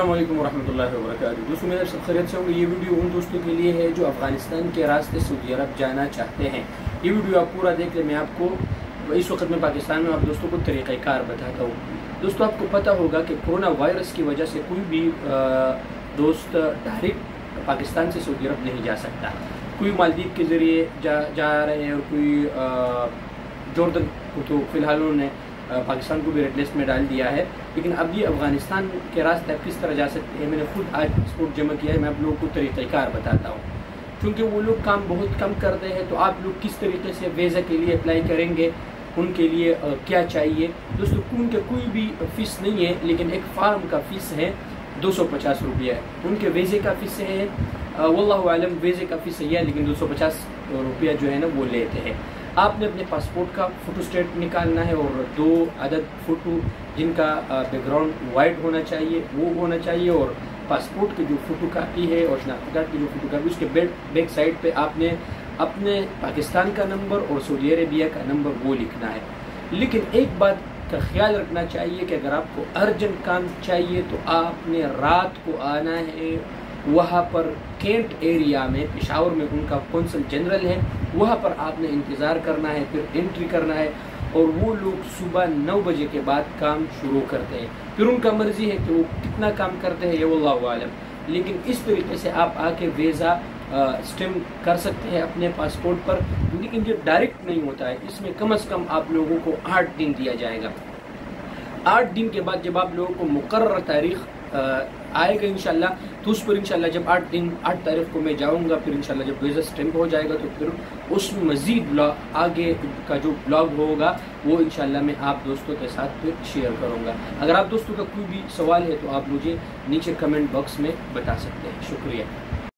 السلام علیکم ورحمۃ اللہ وبرکاتہ۔ دوستوں میرے سب خیریت سے ہوں گے۔ یہ ویڈیو ان دوستوں کے لیے ہے جو افغانستان کے راستے سعودی عرب جانا چاہتے ہیں۔ یہ ویڈیو آپ پورا دیکھ لیں۔ میں آپ کو اس وقت میں پاکستان میں آپ دوستوں کو طریقہ کار بتاتا ہوں۔ دوستوں آپ کو پتہ ہوگا کہ کورونا وائرس کی وجہ سے کوئی بھی دوست ڈائریکٹ پاکستان سے سعودی عرب نہیں جا سکتا۔ کوئی مالدیپ کے ذریعے جا رہے ہیں اور کوئی جوردن کو تو فی الحال انہوں نے پاکستان کو بھی ریڈ لسٹ میں ڈال دیا ہے، لیکن اب یہ افغانستان کے راستے آپ کس طرح جا سکتے ہیں، میں نے خود آج پاسپورٹ جمع کیا ہے۔ میں آپ لوگوں کو طریقہ کار بتاتا ہوں، کیونکہ وہ لوگ کام بہت کم کرتے ہیں۔ تو آپ لوگ کس طریقے سے ویزا کے لیے اپلائی کریں گے، ان کے لیے کیا چاہیے۔ دوستوں ان کے کوئی بھی فیس نہیں ہے، لیکن ایک فارم کا فیس ہے 250 روپیہ ہے۔ ان کے ویزے کا فیس ہے واللہ عالم ویزے کا فیس ہے، لیکن 250 روپیہ جو ہے نا وہ لیتے ہیں۔ آپ نے اپنے پاسپورٹ کا فوٹو اسٹیٹ نکالنا ہے اور 2 عدد فوٹو جن کا بیک گراؤنڈ وائٹ ہونا چاہیے وہ ہونا چاہیے، اور پاسپورٹ کی جو فوٹو کاپی ہے اور شناختی کارڈ کی جو فوٹو کاپی، اس کے بیک سائڈ پہ آپ نے اپنے پاکستان کا نمبر اور سعودی عربیہ کا نمبر وہ لکھنا ہے۔ لیکن ایک بات کا خیال رکھنا چاہیے کہ اگر آپ کو ارجنٹ کام چاہیے تو آپ نے رات کو آنا ہے وہاں پر کینٹ ایریا میں، پشاور میں ان کا کونسل جنرل ہے، وہاں پر آپ نے انتظار کرنا ہے، پھر انٹری کرنا ہے، اور وہ لوگ صبح 9 بجے کے بعد کام شروع کرتے ہیں۔ پھر ان کا مرضی ہے کہ وہ کتنا کام کرتے ہیں، یہ واللہ عالم۔ لیکن اس طریقے سے آپ آ کے ویزا اسٹیمپ کر سکتے ہیں اپنے پاسپورٹ پر، لیکن یہ ڈائریکٹ نہیں ہوتا ہے۔ اس میں کم از کم آپ لوگوں کو 8 دن دیا جائے گا۔ 8 دن کے بعد جب آپ لوگوں کو مقرر تاریخ آئے گا انشاءاللہ، تو اس پر انشاءاللہ جب 8 تاریخ کو میں جاؤں گا، پھر انشاءاللہ جب ویزا اسٹیمپ ہو جائے گا تو پھر اس میں مزید آگے کا جو بلاگ ہوگا وہ انشاءاللہ میں آپ دوستوں کے ساتھ پھر شیئر کروں گا۔ اگر آپ دوستوں کا کوئی بھی سوال ہے تو آپ مجھے نیچے کمنٹ باکس میں بتا سکتے ہیں۔ شکریہ۔